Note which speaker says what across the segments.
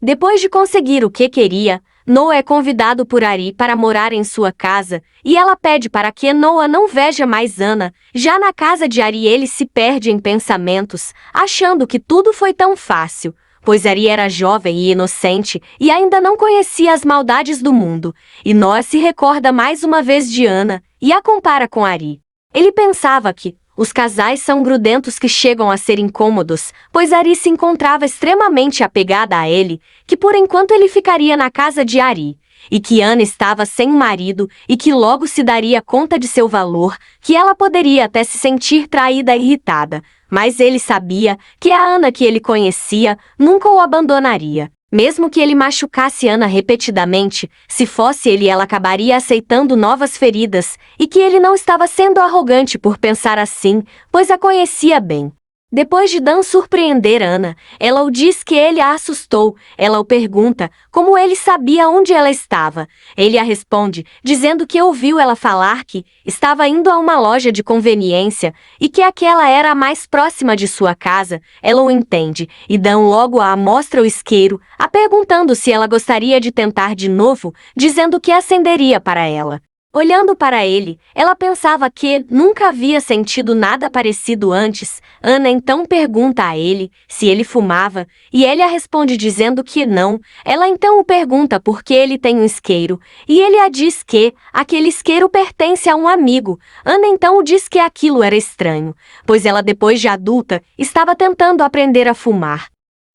Speaker 1: Depois de conseguir o que queria, Noah é convidado por Ari para morar em sua casa, e ela pede para que Noah não veja mais Ana. Já na casa de Ari ele se perde em pensamentos, achando que tudo foi tão fácil, pois Ari era jovem e inocente e ainda não conhecia as maldades do mundo, e Noah se recorda mais uma vez de Ana, e a compara com Ari. Ele pensava que os casais são grudentos que chegam a ser incômodos, pois Ari se encontrava extremamente apegada a ele, que por enquanto ele ficaria na casa de Ari, e que Ana estava sem marido e que logo se daria conta de seu valor, que ela poderia até se sentir traída e irritada, mas ele sabia que a Ana que ele conhecia nunca o abandonaria. Mesmo que ele machucasse Ana repetidamente, se fosse ele ela acabaria aceitando novas feridas, e que ele não estava sendo arrogante por pensar assim, pois a conhecia bem. Depois de Dan surpreender Ana, ela o diz que ele a assustou. Ela o pergunta como ele sabia onde ela estava. Ele a responde, dizendo que ouviu ela falar que estava indo a uma loja de conveniência e que aquela era a mais próxima de sua casa. Ela o entende, e Dan logo a mostra o isqueiro, a perguntando se ela gostaria de tentar de novo, dizendo que acenderia para ela. Olhando para ele, ela pensava que nunca havia sentido nada parecido antes. Ana então pergunta a ele se ele fumava, e ele a responde dizendo que não. Ela então o pergunta por que ele tem um isqueiro, e ele a diz que aquele isqueiro pertence a um amigo. Ana então o diz que aquilo era estranho, pois ela depois de adulta estava tentando aprender a fumar.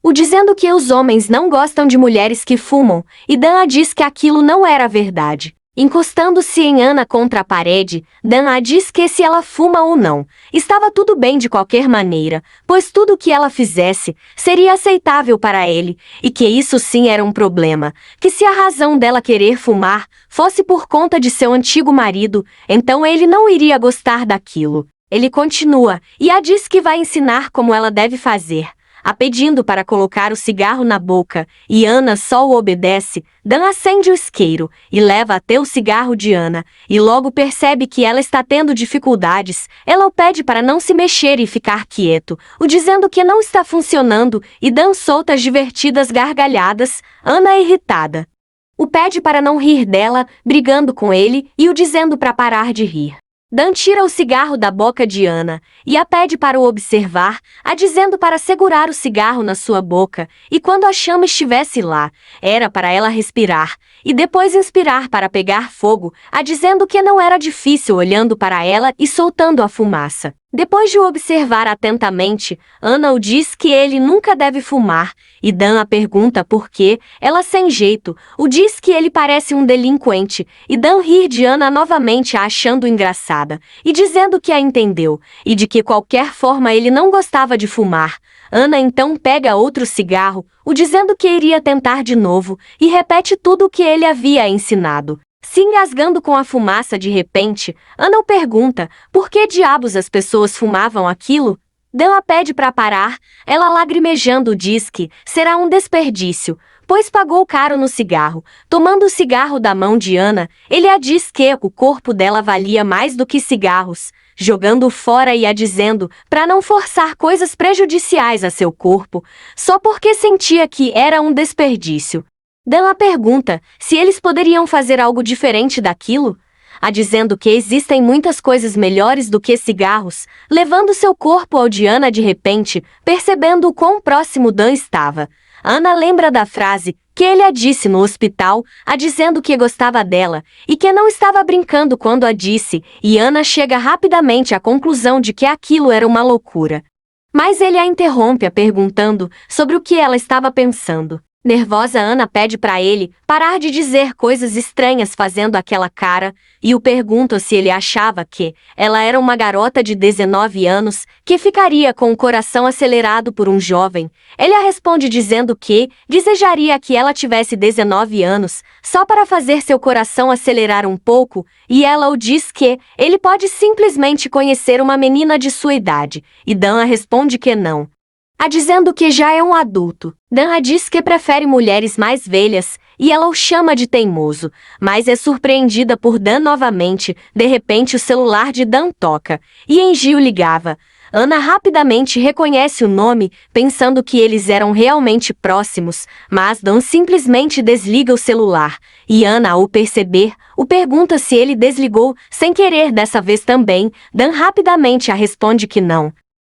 Speaker 1: O dizendo que os homens não gostam de mulheres que fumam, e Dan a diz que aquilo não era verdade. Encostando-se em Ana contra a parede, Dan a diz que se ela fuma ou não, estava tudo bem de qualquer maneira, pois tudo o que ela fizesse seria aceitável para ele, e que isso sim era um problema, que se a razão dela querer fumar fosse por conta de seu antigo marido, então ele não iria gostar daquilo. Ele continua, e a diz que vai ensinar como ela deve fazer, a pedindo para colocar o cigarro na boca, e Ana só o obedece. Dan acende o isqueiro e leva até o cigarro de Ana, e logo percebe que ela está tendo dificuldades. Ela o pede para não se mexer e ficar quieto, o dizendo que não está funcionando, e Dan solta as divertidas gargalhadas. Ana é irritada. O pede para não rir dela, brigando com ele, e o dizendo para parar de rir. Dan tira o cigarro da boca de Ana e a pede para o observar, a dizendo para segurar o cigarro na sua boca, e quando a chama estivesse lá, era para ela respirar, e depois inspirar para pegar fogo, a dizendo que não era difícil olhando para ela e soltando a fumaça. Depois de o observar atentamente, Ana o diz que ele nunca deve fumar, e Dan a pergunta por quê. Ela sem jeito, o diz que ele parece um delinquente, e Dan rir de Ana novamente a achando engraçada, e dizendo que a entendeu, e de que qualquer forma ele não gostava de fumar. Ana então pega outro cigarro, o dizendo que iria tentar de novo, e repete tudo o que ele havia ensinado. Se engasgando com a fumaça de repente, Ana o pergunta por que diabos as pessoas fumavam aquilo. Dan a pede para parar. Ela lagrimejando diz que será um desperdício, pois pagou caro no cigarro. Tomando o cigarro da mão de Ana, ele a diz que o corpo dela valia mais do que cigarros, jogando-o fora e a dizendo para não forçar coisas prejudiciais a seu corpo, só porque sentia que era um desperdício. Dan a pergunta se eles poderiam fazer algo diferente daquilo, a dizendo que existem muitas coisas melhores do que cigarros, levando seu corpo ao de Ana de repente, percebendo o quão próximo Dan estava. Ana lembra da frase que ele a disse no hospital, a dizendo que gostava dela, e que não estava brincando quando a disse, e Ana chega rapidamente à conclusão de que aquilo era uma loucura. Mas ele a interrompe perguntando sobre o que ela estava pensando. Nervosa, Ana pede para ele parar de dizer coisas estranhas fazendo aquela cara, e o pergunta se ele achava que ela era uma garota de 19 anos, que ficaria com o coração acelerado por um jovem. Ele a responde dizendo que desejaria que ela tivesse 19 anos, só para fazer seu coração acelerar um pouco, e ela o diz que ele pode simplesmente conhecer uma menina de sua idade, e Dan a responde que não, a dizendo que já é um adulto. Dan a diz que prefere mulheres mais velhas, e ela o chama de teimoso, mas é surpreendida por Dan novamente. De repente o celular de Dan toca, e Engio ligava. Ana rapidamente reconhece o nome, pensando que eles eram realmente próximos, mas Dan simplesmente desliga o celular. E Ana, ao perceber, o pergunta se ele desligou sem querer dessa vez também. Dan rapidamente a responde que não.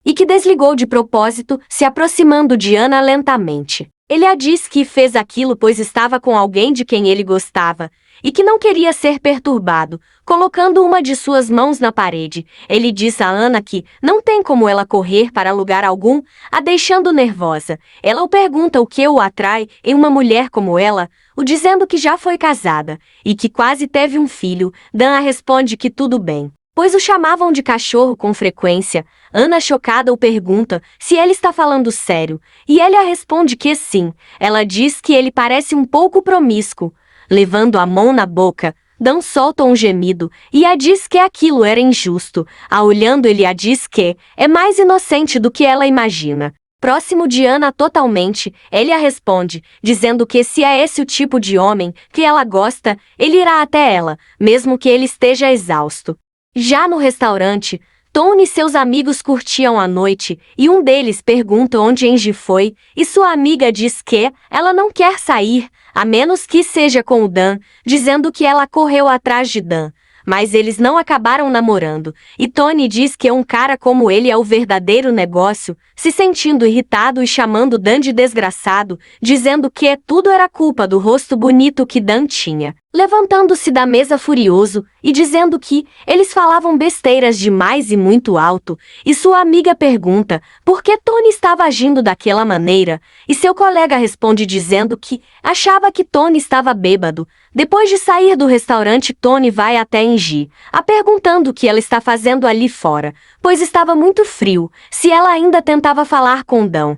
Speaker 1: E que desligou de propósito, se aproximando de Ana lentamente. Ele a diz que fez aquilo pois estava com alguém de quem ele gostava, e que não queria ser perturbado, colocando uma de suas mãos na parede. Ele diz a Ana que não tem como ela correr para lugar algum, a deixando nervosa. Ela o pergunta o que o atrai em uma mulher como ela, o dizendo que já foi casada, e que quase teve um filho. Dan a responde que tudo bem, pois o chamavam de cachorro com frequência. Ana, chocada, o pergunta se ele está falando sério, e ele a responde que sim. Ela diz que ele parece um pouco promíscuo. Levando a mão na boca, Dan solta um gemido, e a diz que aquilo era injusto. Olhando, ele a diz que é mais inocente do que ela imagina. Próximo de Ana totalmente, ele a responde, dizendo que se é esse o tipo de homem que ela gosta, ele irá até ela, mesmo que ele esteja exausto. Já no restaurante, Tony e seus amigos curtiam a noite, e um deles pergunta onde Angie foi, e sua amiga diz que ela não quer sair, a menos que seja com o Dan, dizendo que ela correu atrás de Dan. Mas eles não acabaram namorando, e Tony diz que um cara como ele é o verdadeiro negócio, se sentindo irritado e chamando Dan de desgraçado, dizendo que tudo era culpa do rosto bonito que Dan tinha. Levantando-se da mesa furioso e dizendo que eles falavam besteiras demais e muito alto, e sua amiga pergunta por que Tony estava agindo daquela maneira, e seu colega responde dizendo que achava que Tony estava bêbado. Depois de sair do restaurante, Tony vai até Angie, a perguntando o que ela está fazendo ali fora, pois estava muito frio, se ela ainda tentava falar com Dan.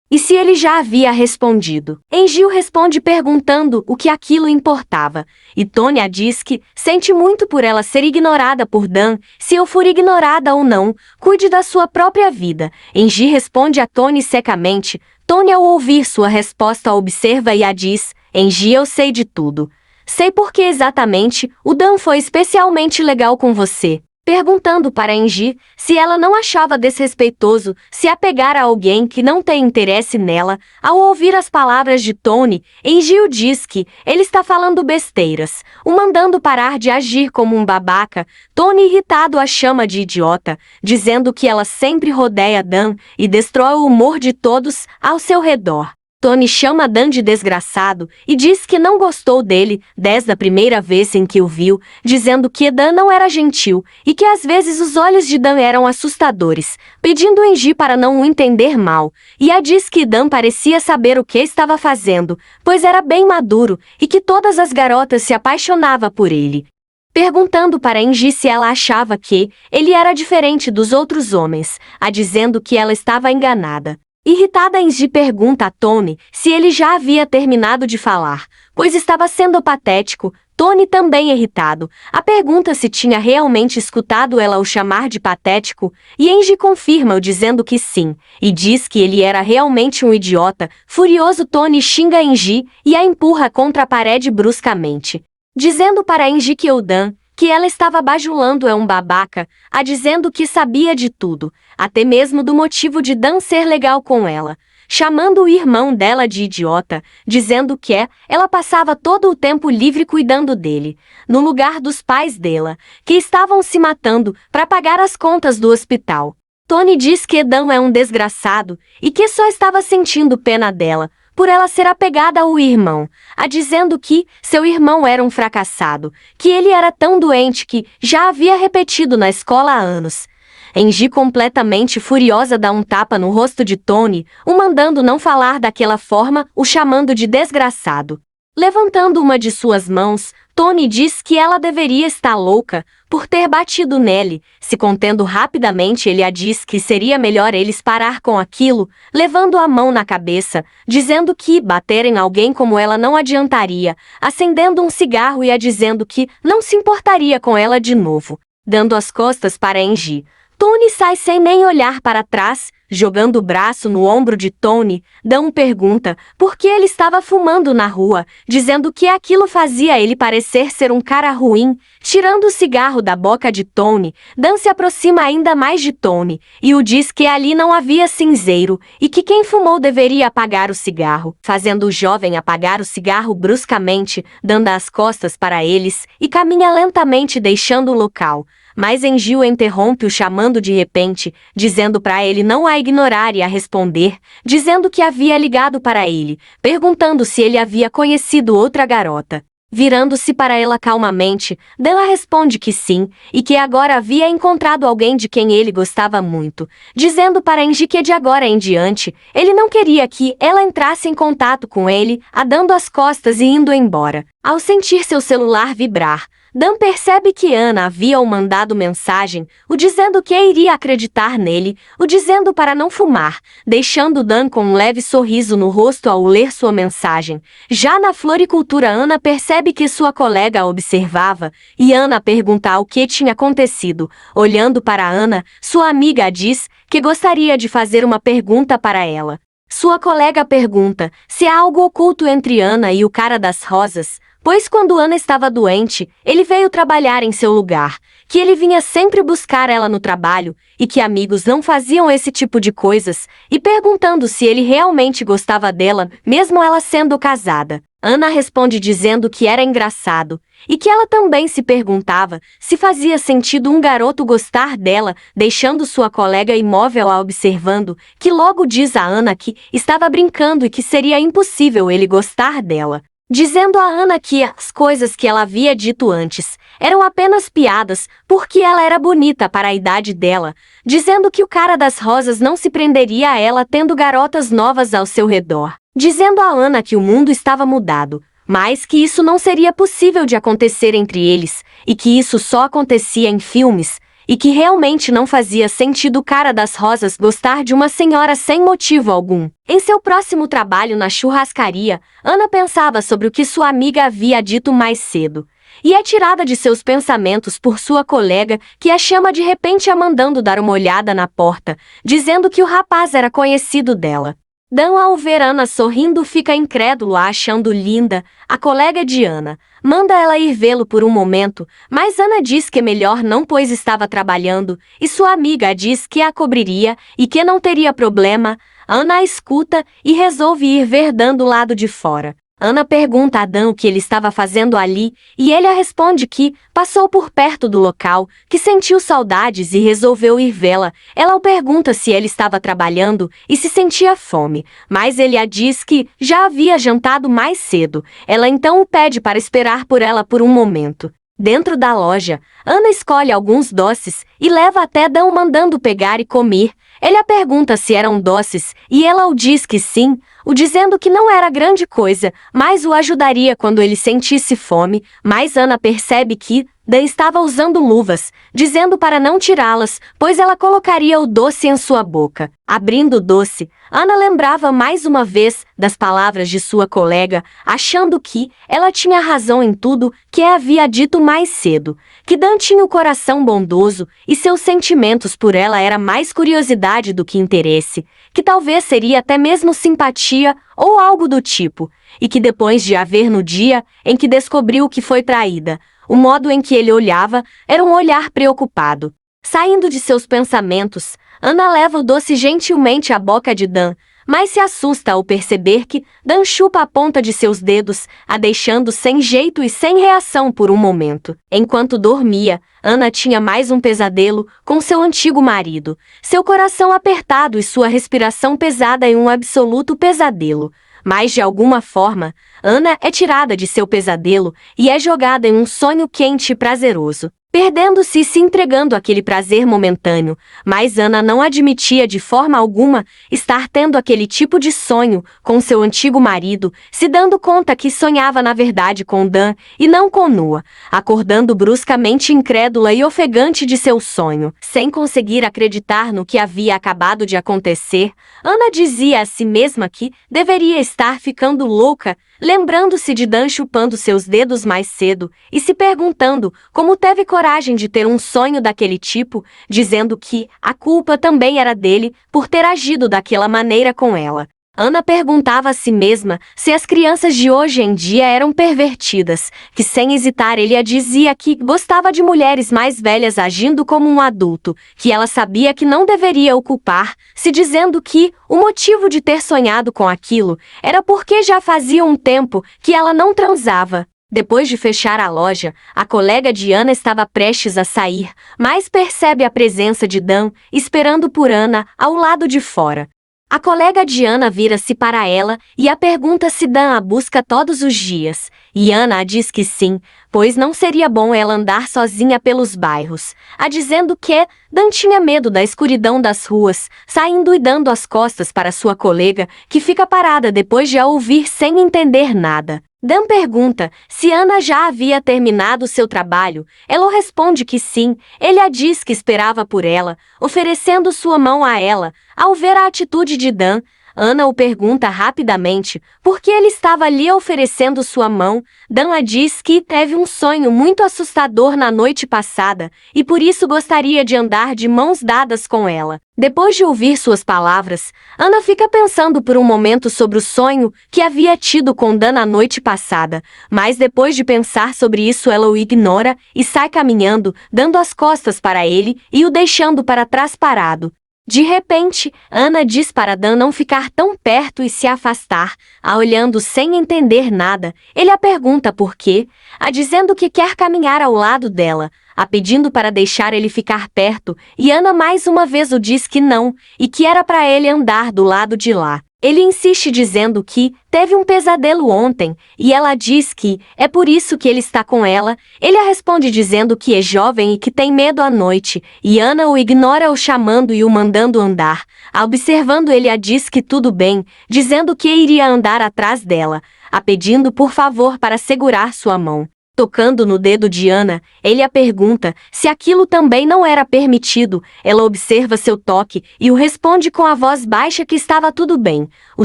Speaker 1: E se ele já havia respondido. Angie responde perguntando o que aquilo importava, e Tony a diz que sente muito por ela ser ignorada por Dan. Se eu for ignorada ou não, cuide da sua própria vida. Angie responde a Tony secamente. Tony, ao ouvir sua resposta, a observa e a diz: Angie, eu sei de tudo. Sei porque exatamente o Dan foi especialmente legal com você. Perguntando para Angie se ela não achava desrespeitoso se apegar a alguém que não tem interesse nela. Ao ouvir as palavras de Tony, Angie diz que ele está falando besteiras, o mandando parar de agir como um babaca. Tony, irritado, a chama de idiota, dizendo que ela sempre rodeia Dan e destrói o humor de todos ao seu redor. Tony chama Dan de desgraçado e diz que não gostou dele desde a primeira vez em que o viu, dizendo que Dan não era gentil e que às vezes os olhos de Dan eram assustadores, pedindo Angie para não o entender mal, e a diz que Dan parecia saber o que estava fazendo, pois era bem maduro e que todas as garotas se apaixonavam por ele. Perguntando para Angie se ela achava que ele era diferente dos outros homens, a dizendo que ela estava enganada. Irritada, Angie pergunta a Tony se ele já havia terminado de falar, pois estava sendo patético. Tony, também irritado, a pergunta se tinha realmente escutado ela o chamar de patético, e Angie confirma-o dizendo que sim, e diz que ele era realmente um idiota. Furioso, Tony xinga Angie e a empurra contra a parede bruscamente, dizendo para Angie que o Dan, que ela estava bajulando, é um babaca, a dizendo que sabia de tudo, até mesmo do motivo de Dan ser legal com ela, chamando o irmão dela de idiota, dizendo que ela passava todo o tempo livre cuidando dele, no lugar dos pais dela, que estavam se matando para pagar as contas do hospital. Tony diz que Dan é um desgraçado e que só estava sentindo pena dela, por ela ser apegada ao irmão, a dizendo que seu irmão era um fracassado, que ele era tão doente que já havia repetido na escola há anos. Angie, completamente furiosa, dá um tapa no rosto de Tony, o mandando não falar daquela forma, o chamando de desgraçado. Levantando uma de suas mãos, Tony diz que ela deveria estar louca por ter batido nele. Se contendo rapidamente, ele a diz que seria melhor eles parar com aquilo, levando a mão na cabeça, dizendo que bater em alguém como ela não adiantaria, acendendo um cigarro e a dizendo que não se importaria com ela de novo. Dando as costas para Angie, Tony sai sem nem olhar para trás, Jogando o braço no ombro de Tony, Dan pergunta por que ele estava fumando na rua, dizendo que aquilo fazia ele parecer ser um cara ruim. Tirando o cigarro da boca de Tony, Dan se aproxima ainda mais de Tony e o diz que ali não havia cinzeiro e que quem fumou deveria apagar o cigarro. Fazendo o jovem apagar o cigarro bruscamente, Dan dá as costas para eles e caminha lentamente deixando o local. Mas Angel interrompe-o chamando de repente, dizendo para ele não a ignorar e a responder, dizendo que havia ligado para ele, perguntando se ele havia conhecido outra garota. Virando-se para ela calmamente, Della responde que sim, e que agora havia encontrado alguém de quem ele gostava muito, dizendo para Angie que de agora em diante, ele não queria que ela entrasse em contato com ele, a dando as costas e indo embora. Ao sentir seu celular vibrar, Dan percebe que Ana havia o mandado mensagem, o dizendo que iria acreditar nele, o dizendo para não fumar, deixando Dan com um leve sorriso no rosto ao ler sua mensagem. Já na floricultura, Ana percebe que sua colega a observava, e Ana pergunta o que tinha acontecido. Olhando para Ana, sua amiga diz que gostaria de fazer uma pergunta para ela. Sua colega pergunta se há algo oculto entre Ana e o cara das rosas, pois quando Ana estava doente, ele veio trabalhar em seu lugar, que ele vinha sempre buscar ela no trabalho, e que amigos não faziam esse tipo de coisas, e perguntando se ele realmente gostava dela, mesmo ela sendo casada. Ana responde dizendo que era engraçado, e que ela também se perguntava se fazia sentido um garoto gostar dela, deixando sua colega imóvel a observando, que logo diz a Ana que estava brincando e que seria impossível ele gostar dela. Dizendo a Ana que as coisas que ela havia dito antes eram apenas piadas, porque ela era bonita para a idade dela, dizendo que o cara das rosas não se prenderia a ela tendo garotas novas ao seu redor, dizendo a Ana que o mundo estava mudado, mas que isso não seria possível de acontecer entre eles, e que isso só acontecia em filmes, e que realmente não fazia sentido o cara das rosas gostar de uma senhora sem motivo algum. Em seu próximo trabalho na churrascaria, Ana pensava sobre o que sua amiga havia dito mais cedo, e é tirada de seus pensamentos por sua colega, que a chama de repente a mandando dar uma olhada na porta, dizendo que o rapaz era conhecido dela. Dan, ao ver Ana sorrindo, fica incrédulo a achando linda. A colega de Ana manda ela ir vê-lo por um momento, mas Ana diz que melhor não, pois estava trabalhando, e sua amiga diz que a cobriria e que não teria problema. Ana a escuta e resolve ir ver Dan do lado de fora. Ana pergunta a Dan o que ele estava fazendo ali, e ele a responde que passou por perto do local, que sentiu saudades e resolveu ir vê-la. Ela o pergunta se ele estava trabalhando e se sentia fome, mas ele a diz que já havia jantado mais cedo. Ela então o pede para esperar por ela por um momento. Dentro da loja, Ana escolhe alguns doces e leva até Dan, mandando pegar e comer. Ele a pergunta se eram doces, e ela o diz que sim, o dizendo que não era grande coisa, mas o ajudaria quando ele sentisse fome, mas Ana percebe que Dan estava usando luvas, dizendo para não tirá-las, pois ela colocaria o doce em sua boca. Abrindo o doce, Ana lembrava mais uma vez das palavras de sua colega, achando que ela tinha razão em tudo que havia dito mais cedo, que Dan tinha o coração bondoso e seus sentimentos por ela era mais curiosidade do que interesse, que talvez seria até mesmo simpatia ou algo do tipo, e que depois de a ver no dia em que descobriu que foi traída, o modo em que ele olhava era um olhar preocupado. Saindo de seus pensamentos, Ana leva o doce gentilmente à boca de Dan, mas se assusta ao perceber que Dan chupa a ponta de seus dedos, a deixando sem jeito e sem reação por um momento. Enquanto dormia, Ana tinha mais um pesadelo com seu antigo marido, seu coração apertado e sua respiração pesada em um absoluto pesadelo. Mas de alguma forma, Ana é tirada de seu pesadelo e é jogada em um sonho quente e prazeroso, perdendo-se e se entregando àquele prazer momentâneo, mas Ana não admitia de forma alguma estar tendo aquele tipo de sonho com seu antigo marido, se dando conta que sonhava na verdade com Dan e não com Noah, acordando bruscamente incrédula e ofegante de seu sonho. Sem conseguir acreditar no que havia acabado de acontecer, Ana dizia a si mesma que deveria estar ficando louca, lembrando-se de Dan chupando seus dedos mais cedo e se perguntando como teve coragem de ter um sonho daquele tipo, dizendo que a culpa também era dele por ter agido daquela maneira com ela. Ana perguntava a si mesma se as crianças de hoje em dia eram pervertidas, que sem hesitar ele a dizia que gostava de mulheres mais velhas agindo como um adulto, que ela sabia que não deveria o culpar, se dizendo que o motivo de ter sonhado com aquilo era porque já fazia um tempo que ela não transava. Depois de fechar a loja, a colega de Ana estava prestes a sair, mas percebe a presença de Dan esperando por Ana ao lado de fora. A colega de Ana vira-se para ela e a pergunta se Dan a busca todos os dias, e Ana a diz que sim, pois não seria bom ela andar sozinha pelos bairros, a dizendo que Dan tinha medo da escuridão das ruas, saindo e dando as costas para sua colega, que fica parada depois de a ouvir sem entender nada. Dan pergunta se Ana já havia terminado seu trabalho. Ela responde que sim. Ele a diz que esperava por ela, oferecendo sua mão a ela. Ao ver a atitude de Dan, Ana o pergunta rapidamente por que ele estava lhe oferecendo sua mão. Dan a diz que teve um sonho muito assustador na noite passada e por isso gostaria de andar de mãos dadas com ela. Depois de ouvir suas palavras, Ana fica pensando por um momento sobre o sonho que havia tido com Dan na noite passada, mas depois de pensar sobre isso ela o ignora e sai caminhando, dando as costas para ele e o deixando para trás parado. De repente, Ana diz para Dan não ficar tão perto e se afastar, a olhando sem entender nada. Ele a pergunta por quê, a dizendo que quer caminhar ao lado dela, a pedindo para deixar ele ficar perto, e Ana mais uma vez o diz que não, e que era para ele andar do lado de lá. Ele insiste dizendo que teve um pesadelo ontem, e ela diz que é por isso que ele está com ela. Ele a responde dizendo que é jovem e que tem medo à noite, e Ana o ignora o chamando e o mandando andar. Observando ele a diz que tudo bem, dizendo que iria andar atrás dela, a pedindo por favor para segurar sua mão. Tocando no dedo de Ana, ele a pergunta se aquilo também não era permitido. Ela observa seu toque e o responde com a voz baixa que estava tudo bem, o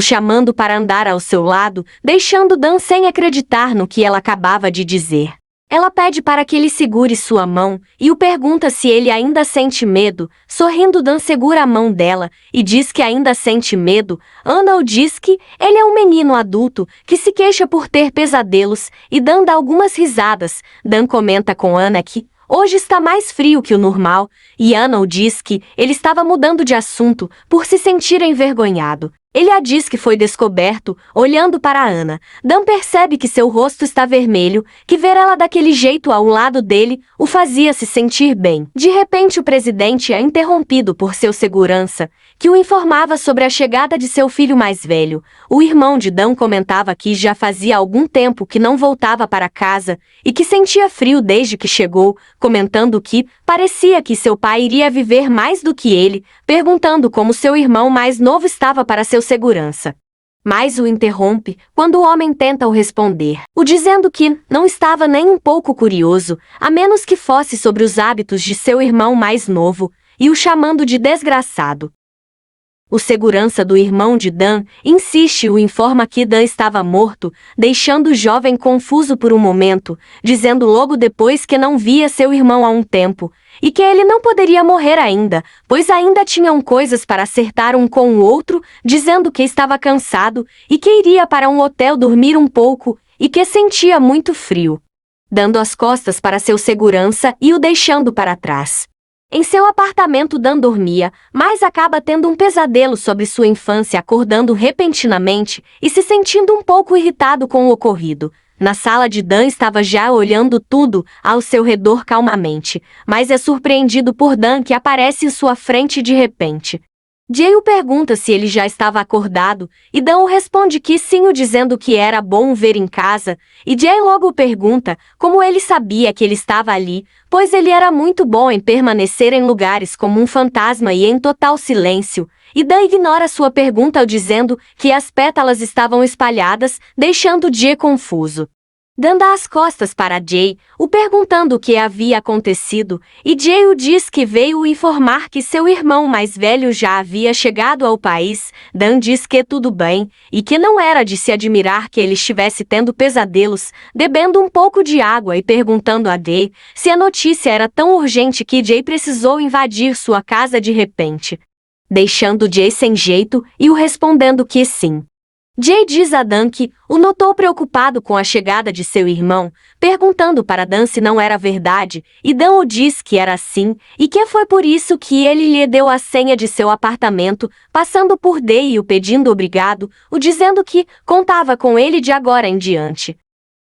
Speaker 1: chamando para andar ao seu lado, deixando Dan sem acreditar no que ela acabava de dizer. Ela pede para que ele segure sua mão e o pergunta se ele ainda sente medo. Sorrindo, Dan segura a mão dela e diz que ainda sente medo. Ana o diz que ele é um menino adulto que se queixa por ter pesadelos e Dan dá algumas risadas. Dan comenta com Ana que hoje está mais frio que o normal e Ana o diz que ele estava mudando de assunto por se sentir envergonhado. Ele a diz que foi descoberto, olhando para Ana. Dan percebe que seu rosto está vermelho, que ver ela daquele jeito ao lado dele o fazia se sentir bem. De repente o presidente é interrompido por seu segurança, que o informava sobre a chegada de seu filho mais velho. O irmão de Dan comentava que já fazia algum tempo que não voltava para casa e que sentia frio desde que chegou, comentando que parecia que seu pai iria viver mais do que ele, perguntando como seu irmão mais novo estava para seu segurança. Mas o interrompe quando o homem tenta o responder, o dizendo que não estava nem um pouco curioso, a menos que fosse sobre os hábitos de seu irmão mais novo, e o chamando de desgraçado. O segurança do irmão de Dan insiste e o informa que Dan estava morto, deixando o jovem confuso por um momento, dizendo logo depois que não via seu irmão há um tempo, e que ele não poderia morrer ainda, pois ainda tinham coisas para acertar um com o outro, dizendo que estava cansado e que iria para um hotel dormir um pouco, e que sentia muito frio. Dando as costas para seu segurança e o deixando para trás. Em seu apartamento Dan dormia, mas acaba tendo um pesadelo sobre sua infância, acordando repentinamente e se sentindo um pouco irritado com o ocorrido. Na sala de Dan estava já olhando tudo ao seu redor calmamente, mas é surpreendido por Dan que aparece em sua frente de repente. Jay o pergunta se ele já estava acordado, e Dan o responde que sim, o dizendo que era bom o ver em casa, e Jay logo o pergunta como ele sabia que ele estava ali, pois ele era muito bom em permanecer em lugares como um fantasma e em total silêncio, e Dan ignora sua pergunta ao dizendo que as pétalas estavam espalhadas, deixando Jay confuso. dando as costas para Jay, o perguntando o que havia acontecido, e Jay o diz que veio informar que seu irmão mais velho já havia chegado ao país. Dan diz que tudo bem, e que não era de se admirar que ele estivesse tendo pesadelos, bebendo um pouco de água e perguntando a Jay se a notícia era tão urgente que Jay precisou invadir sua casa de repente, deixando Jay sem jeito e o respondendo que sim. Jay diz a Dan que o notou preocupado com a chegada de seu irmão, perguntando para Dan se não era verdade, e Dan o diz que era sim, e que foi por isso que ele lhe deu a senha de seu apartamento, passando por Jay e o pedindo obrigado, o dizendo que contava com ele de agora em diante.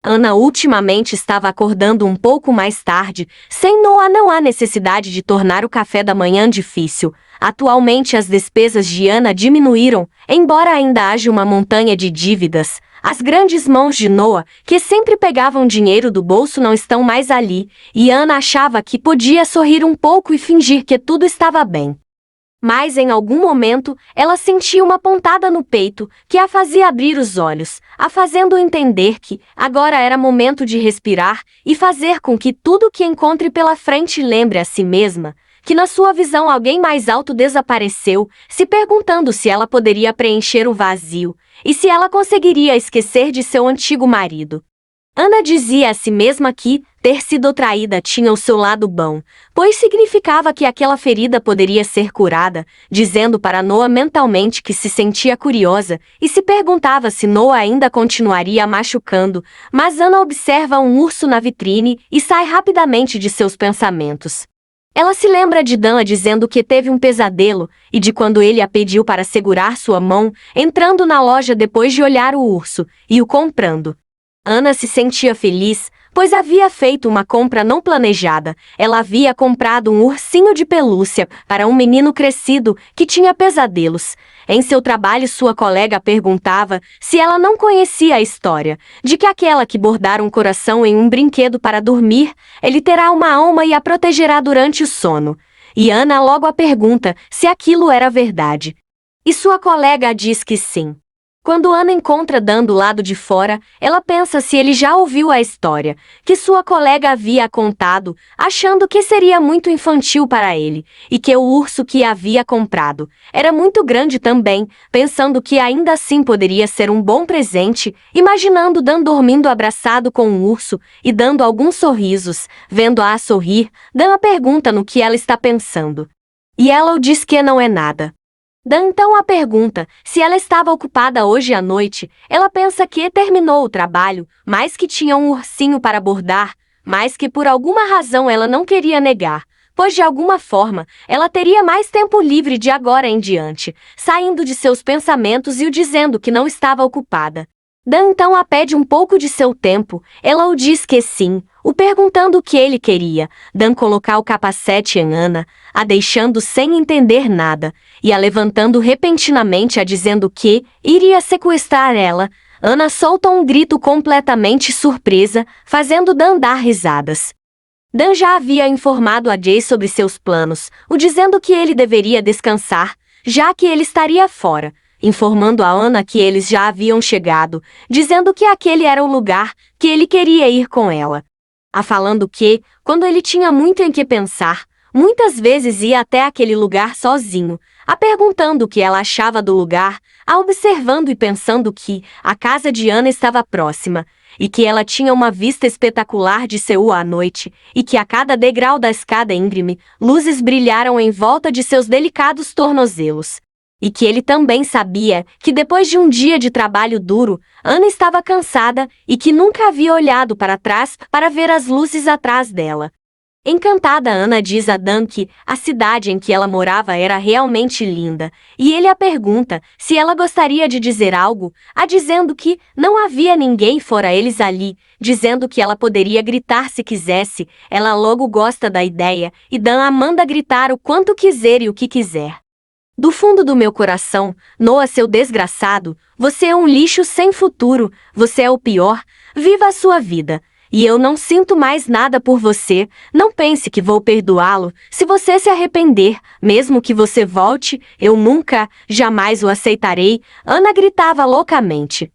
Speaker 1: Ana ultimamente estava acordando um pouco mais tarde. Sem Noah não há necessidade de tornar o café da manhã difícil. Atualmente as despesas de Ana diminuíram, embora ainda haja uma montanha de dívidas. As grandes mãos de Noah, que sempre pegavam dinheiro do bolso, não estão mais ali, e Ana achava que podia sorrir um pouco e fingir que tudo estava bem. Mas em algum momento, ela sentia uma pontada no peito, que a fazia abrir os olhos, a fazendo entender que agora era momento de respirar e fazer com que tudo que encontre pela frente lembre a si mesma, que na sua visão alguém mais alto desapareceu, se perguntando se ela poderia preencher o vazio, e se ela conseguiria esquecer de seu antigo marido. Ana dizia a si mesma que ter sido traída tinha o seu lado bom, pois significava que aquela ferida poderia ser curada, dizendo para Noah mentalmente que se sentia curiosa e se perguntava se Noah ainda continuaria a machucando, mas Ana observa um urso na vitrine e sai rapidamente de seus pensamentos. Ela se lembra de Dan dizendo que teve um pesadelo e de quando ele a pediu para segurar sua mão, entrando na loja depois de olhar o urso e o comprando. Ana se sentia feliz, pois havia feito uma compra não planejada. Ela havia comprado um ursinho de pelúcia para um menino crescido que tinha pesadelos. Em seu trabalho, sua colega perguntava se ela não conhecia a história de que aquela que bordar um coração em um brinquedo para dormir, ele terá uma alma e a protegerá durante o sono. E Ana logo a pergunta se aquilo era verdade. E sua colega diz que sim. Quando Ana encontra Dan do lado de fora, ela pensa se ele já ouviu a história que sua colega havia contado, achando que seria muito infantil para ele, e que o urso que havia comprado era muito grande também, pensando que ainda assim poderia ser um bom presente, imaginando Dan dormindo abraçado com um urso e dando alguns sorrisos. Vendo-a sorrir, Dan a pergunta no que ela está pensando. E ela o diz que não é nada. Dan então a pergunta se ela estava ocupada hoje à noite. Ela pensa que terminou o trabalho, mas que tinha um ursinho para bordar, mas que por alguma razão ela não queria negar, pois de alguma forma ela teria mais tempo livre de agora em diante, saindo de seus pensamentos e o dizendo que não estava ocupada. Dan então a pede um pouco de seu tempo. Ela o diz que sim, o perguntando o que ele queria. Dan colocar o capacete em Ana, a deixando sem entender nada, e a levantando repentinamente a dizendo que iria sequestrar ela. Ana solta um grito completamente surpresa, fazendo Dan dar risadas. Dan já havia informado a Jay sobre seus planos, o dizendo que ele deveria descansar, já que ele estaria fora, informando a Ana que eles já haviam chegado, dizendo que aquele era o lugar que ele queria ir com ela. A falando que, quando ele tinha muito em que pensar, muitas vezes ia até aquele lugar sozinho, a perguntando o que ela achava do lugar, a observando e pensando que a casa de Ana estava próxima, e que ela tinha uma vista espetacular de Seul à noite, e que a cada degrau da escada íngreme, luzes brilharam em volta de seus delicados tornozelos. E que ele também sabia que depois de um dia de trabalho duro, Ana estava cansada e que nunca havia olhado para trás para ver as luzes atrás dela. Encantada, Ana diz a Dan que a cidade em que ela morava era realmente linda, e ele a pergunta se ela gostaria de dizer algo, a dizendo que não havia ninguém fora eles ali, dizendo que ela poderia gritar se quisesse. Ela logo gosta da ideia, e Dan a manda gritar o quanto quiser e o que quiser. Do fundo do meu coração, Noah, seu desgraçado, você é um lixo sem futuro, você é o pior, viva a sua vida. E eu não sinto mais nada por você, não pense que vou perdoá-lo, se você se arrepender, mesmo que você volte, eu nunca, jamais o aceitarei, Ana gritava loucamente.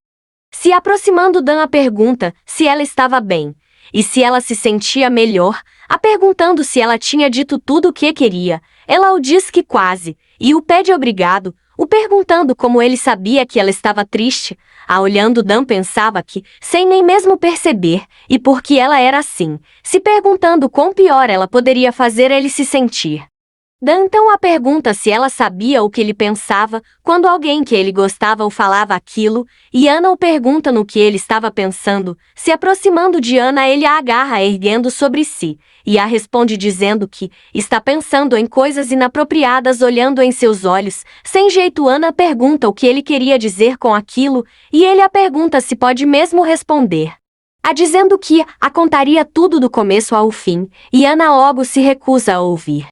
Speaker 1: Se aproximando, Dan a pergunta se ela estava bem e se ela se sentia melhor, a perguntando se ela tinha dito tudo o que queria. Ela o diz que quase, e o pede obrigado, o perguntando como ele sabia que ela estava triste. A olhando, Dan pensava que, sem nem mesmo perceber, e porque ela era assim, se perguntando quão pior ela poderia fazer ele se sentir. Dan então a pergunta se ela sabia o que ele pensava quando alguém que ele gostava o falava aquilo, e Ana o pergunta no que ele estava pensando. Se aproximando de Ana, ele a agarra erguendo sobre si, e a responde dizendo que está pensando em coisas inapropriadas olhando em seus olhos. Sem jeito, Ana pergunta o que ele queria dizer com aquilo, e ele a pergunta se pode mesmo responder. A dizendo que a contaria tudo do começo ao fim, e Ana logo se recusa a ouvir.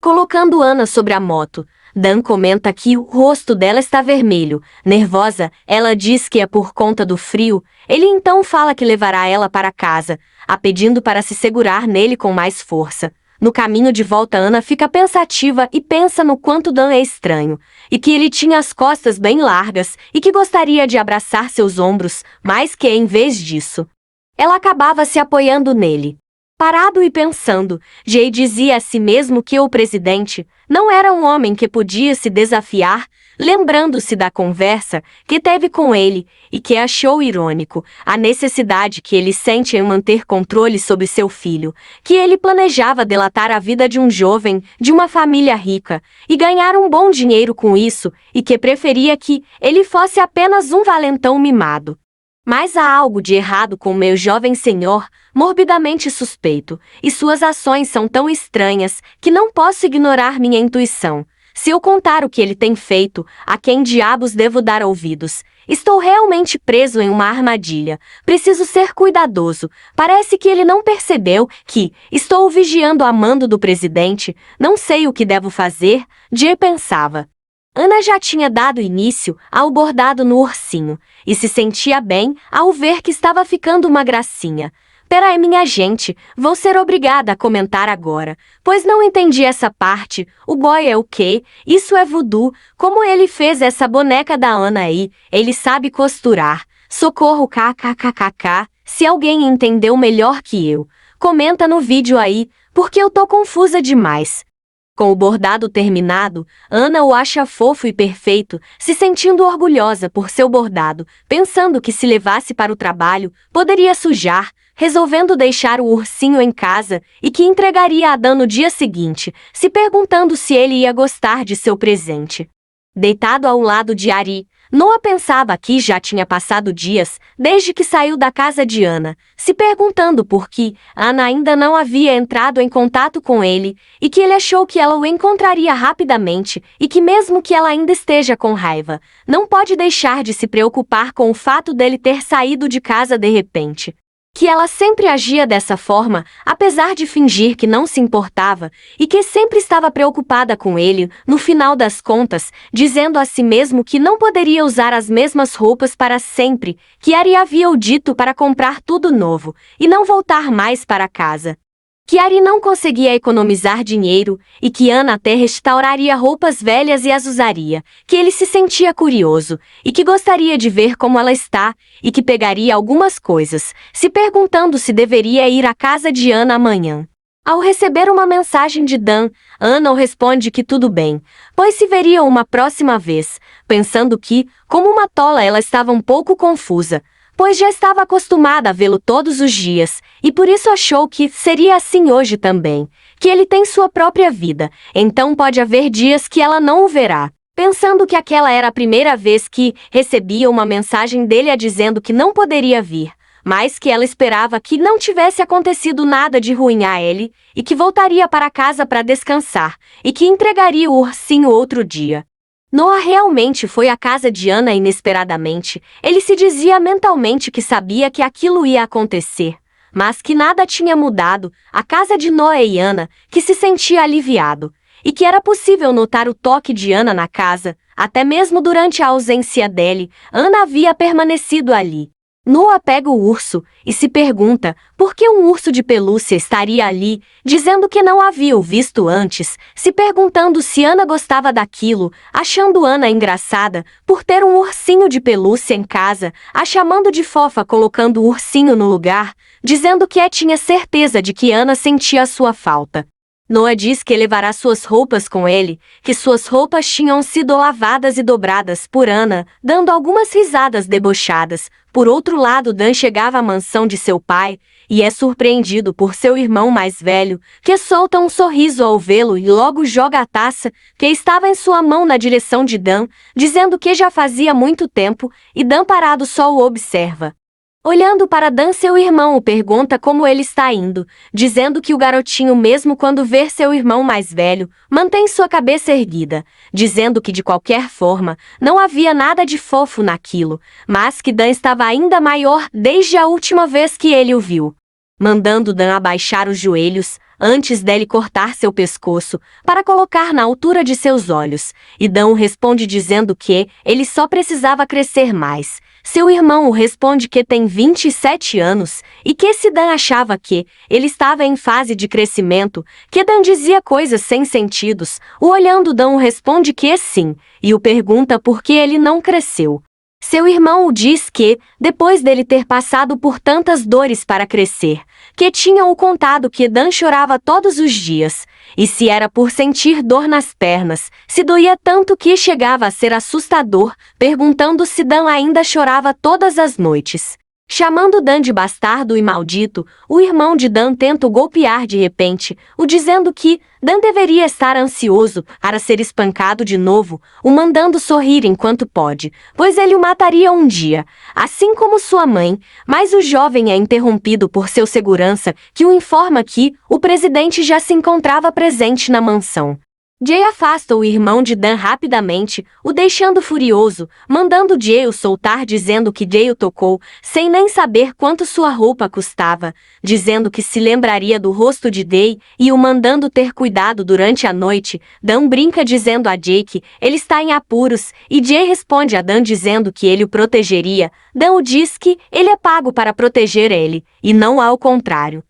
Speaker 1: Colocando Ana sobre a moto, Dan comenta que o rosto dela está vermelho, nervosa. Ela diz que é por conta do frio. Ele então fala que levará ela para casa, a pedindo para se segurar nele com mais força. No caminho de volta, Ana fica pensativa e pensa no quanto Dan é estranho, e que ele tinha as costas bem largas e que gostaria de abraçar seus ombros, mas que, em vez disso, ela acabava se apoiando nele. Parado e pensando, Jay dizia a si mesmo que o presidente não era um homem que podia se desafiar, lembrando-se da conversa que teve com ele e que achou irônico a necessidade que ele sente em manter controle sobre seu filho, que ele planejava delatar a vida de um jovem de uma família rica e ganhar um bom dinheiro com isso, e que preferia que ele fosse apenas um valentão mimado. Mas há algo de errado com meu jovem senhor, morbidamente suspeito, e suas ações são tão estranhas que não posso ignorar minha intuição. Se eu contar o que ele tem feito, a quem diabos devo dar ouvidos? Estou realmente preso em uma armadilha. Preciso ser cuidadoso. Parece que ele não percebeu que estou vigiando a mando do presidente. Não sei o que devo fazer, Jay pensava. Ana já tinha dado início ao bordado no ursinho, e se sentia bem ao ver que estava ficando uma gracinha. Peraí, minha gente, vou ser obrigada a comentar agora, pois não entendi essa parte. O boy é o quê? Isso é voodoo? Como ele fez essa boneca da Ana aí? Ele sabe costurar. Socorro, kkkk. Se alguém entendeu melhor que eu, comenta no vídeo aí, porque eu tô confusa demais. Com o bordado terminado, Ana o acha fofo e perfeito, se sentindo orgulhosa por seu bordado, pensando que se levasse para o trabalho, poderia sujar, resolvendo deixar o ursinho em casa e que entregaria a Dan no dia seguinte, se perguntando se ele ia gostar de seu presente. Deitado ao lado de Ari, Noah pensava que já tinha passado dias desde que saiu da casa de Ana, se perguntando por que Ana ainda não havia entrado em contato com ele, e que ele achou que ela o encontraria rapidamente e que mesmo que ela ainda esteja com raiva, não pode deixar de se preocupar com o fato dele ter saído de casa de repente. Que ela sempre agia dessa forma, apesar de fingir que não se importava, e que sempre estava preocupada com ele, no final das contas, dizendo a si mesmo que não poderia usar as mesmas roupas para sempre, que Ari havia o dito para comprar tudo novo, e não voltar mais para casa. Que Ari não conseguia economizar dinheiro, e que Ana até restauraria roupas velhas e as usaria, que ele se sentia curioso, e que gostaria de ver como ela está, e que pegaria algumas coisas, se perguntando se deveria ir à casa de Ana amanhã. Ao receber uma mensagem de Dan, Ana o responde que tudo bem, pois se veria uma próxima vez, pensando que, como uma tola, ela estava um pouco confusa, pois já estava acostumada a vê-lo todos os dias, e por isso achou que seria assim hoje também, que ele tem sua própria vida, então pode haver dias que ela não o verá. Pensando que aquela era a primeira vez que recebia uma mensagem dele a dizendo que não poderia vir, mas que ela esperava que não tivesse acontecido nada de ruim a ele, e que voltaria para casa para descansar, e que entregaria o ursinho outro dia. Noah realmente foi à casa de Ana inesperadamente. Ele se dizia mentalmente que sabia que aquilo ia acontecer, mas que nada tinha mudado. A casa de Noah e Ana, que se sentia aliviado, e que era possível notar o toque de Ana na casa, até mesmo durante a ausência dele. Ana havia permanecido ali. Noa pega o urso e se pergunta por que um urso de pelúcia estaria ali, dizendo que não havia o visto antes, se perguntando se Ana gostava daquilo, achando Ana engraçada por ter um ursinho de pelúcia em casa, a chamando de fofa colocando o ursinho no lugar, dizendo que tinha certeza de que Ana sentia a sua falta. Noa diz que levará suas roupas com ele, que suas roupas tinham sido lavadas e dobradas por Ana, dando algumas risadas debochadas. Por outro lado, Dan chegava à mansão de seu pai, e é surpreendido por seu irmão mais velho, que solta um sorriso ao vê-lo e logo joga a taça, que estava em sua mão na direção de Dan, dizendo que já fazia muito tempo, e Dan parado só o observa. Olhando para Dan, seu irmão o pergunta como ele está indo, dizendo que o garotinho, mesmo quando vê seu irmão mais velho, mantém sua cabeça erguida, dizendo que de qualquer forma não havia nada de fofo naquilo, mas que Dan estava ainda maior desde a última vez que ele o viu. Mandando Dan abaixar os joelhos, antes dele cortar seu pescoço, para colocar na altura de seus olhos, e Dan responde dizendo que ele só precisava crescer mais. Seu irmão o responde que tem 27 anos, e que se Dan achava que ele estava em fase de crescimento, que Dan dizia coisas sem sentidos, o olhando Dan o responde que sim, e o pergunta por que ele não cresceu. Seu irmão o diz que, depois dele ter passado por tantas dores para crescer, que tinham-o contado que Dan chorava todos os dias, e se era por sentir dor nas pernas, se doía tanto que chegava a ser assustador, perguntando se Dan ainda chorava todas as noites. Chamando Dan de bastardo e maldito, o irmão de Dan tenta o golpear de repente, o dizendo que Dan deveria estar ansioso para ser espancado de novo, o mandando sorrir enquanto pode, pois ele o mataria um dia, assim como sua mãe, mas o jovem é interrompido por seu segurança, que o informa que o presidente já se encontrava presente na mansão. Jay afasta o irmão de Dan rapidamente, o deixando furioso, mandando Jay o soltar dizendo que Jay o tocou, sem nem saber quanto sua roupa custava, dizendo que se lembraria do rosto de Jay e o mandando ter cuidado durante a noite. Dan brinca dizendo a Jay que ele está em apuros, e Jay responde a Dan dizendo que ele o protegeria. Dan o diz que ele é pago para proteger ele, e não ao contrário.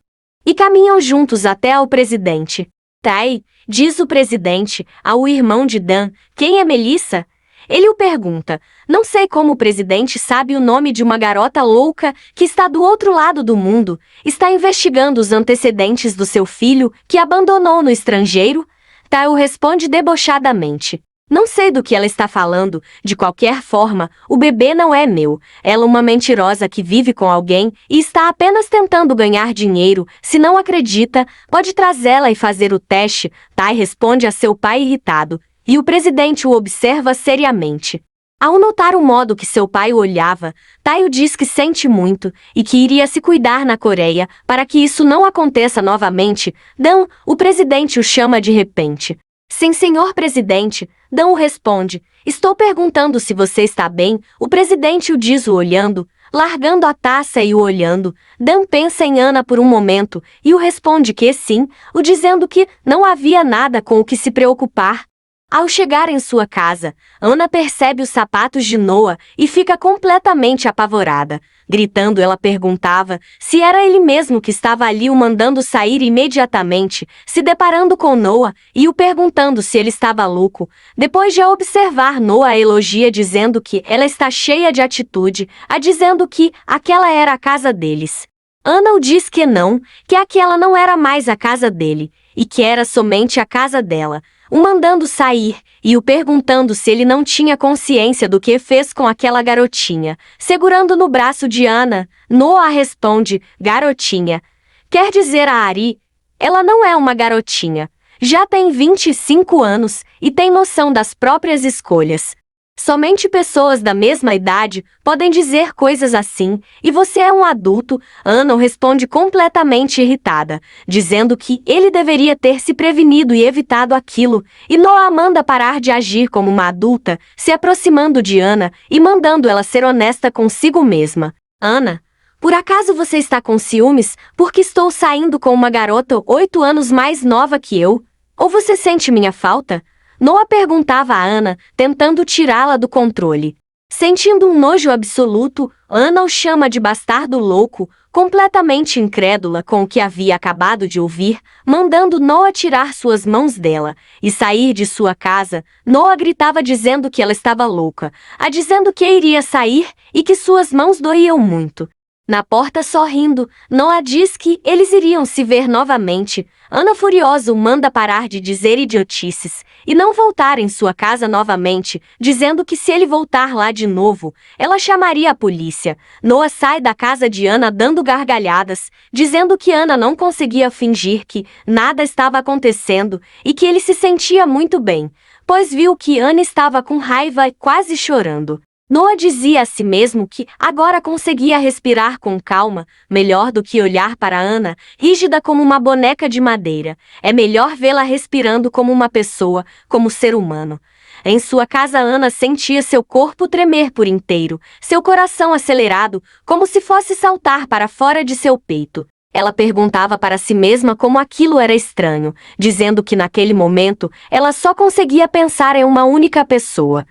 Speaker 1: E caminham juntos até ao presidente. Tai, diz o presidente ao irmão de Dan, quem é Melissa? Ele o pergunta. Não sei como o presidente sabe o nome de uma garota louca que está do outro lado do mundo. Está investigando os antecedentes do seu filho, que abandonou no estrangeiro? Tai o responde debochadamente. Não sei do que ela está falando, de qualquer forma, o bebê não é meu. Ela é uma mentirosa que vive com alguém e está apenas tentando ganhar dinheiro. Se não acredita, pode trazê-la e fazer o teste. Tai responde a seu pai irritado, e o presidente o observa seriamente. Ao notar o modo que seu pai o olhava, Tai o diz que sente muito e que iria se cuidar na Coreia para que isso não aconteça novamente. Dan, o presidente o chama de repente. Sim, senhor presidente, Dan o responde. Estou perguntando se você está bem. O presidente o diz o olhando, largando a taça e o olhando. Dan pensa em Ana por um momento e o responde que sim, o dizendo que não havia nada com o que se preocupar. Ao chegar em sua casa, Ana percebe os sapatos de Noa e fica completamente apavorada. Gritando, ela perguntava se era ele mesmo que estava ali, o mandando sair imediatamente, se deparando com Noa e o perguntando se ele estava louco. Depois de a observar, Noa a elogia dizendo que ela está cheia de atitude, a dizendo que aquela era a casa deles. Ana o diz que não, que aquela não era mais a casa dele, e que era somente a casa dela. O mandando sair, e o perguntando se ele não tinha consciência do que fez com aquela garotinha. Segurando no braço de Ana, Noa responde, garotinha. Quer dizer a Ari, ela não é uma garotinha. Já tem 25 anos, e tem noção das próprias escolhas. Somente pessoas da mesma idade podem dizer coisas assim, e você é um adulto. Ana responde completamente irritada, dizendo que ele deveria ter se prevenido e evitado aquilo, e Noa manda parar de agir como uma adulta, se aproximando de Ana e mandando ela ser honesta consigo mesma. Ana, por acaso você está com ciúmes porque estou saindo com uma garota 8 anos mais nova que eu? Ou você sente minha falta? Noa perguntava a Ana, tentando tirá-la do controle. Sentindo um nojo absoluto, Ana o chama de bastardo louco, completamente incrédula com o que havia acabado de ouvir, mandando Noah tirar suas mãos dela e sair de sua casa. Noah gritava dizendo que ela estava louca, dizendo que iria sair e que suas mãos doíam muito. Na porta sorrindo, Noah diz que eles iriam se ver novamente. Ana furiosa o manda parar de dizer idiotices e não voltar em sua casa novamente, dizendo que se ele voltar lá de novo, ela chamaria a polícia. Noah sai da casa de Ana dando gargalhadas, dizendo que Ana não conseguia fingir que nada estava acontecendo e que ele se sentia muito bem, pois viu que Ana estava com raiva e quase chorando. Noah dizia a si mesmo que agora conseguia respirar com calma, melhor do que olhar para Ana, rígida como uma boneca de madeira. É melhor vê-la respirando como uma pessoa, como ser humano. Em sua casa, Ana sentia seu corpo tremer por inteiro, seu coração acelerado, como se fosse saltar para fora de seu peito. Ela perguntava para si mesma como aquilo era estranho, dizendo que naquele momento ela só conseguia pensar em uma única pessoa.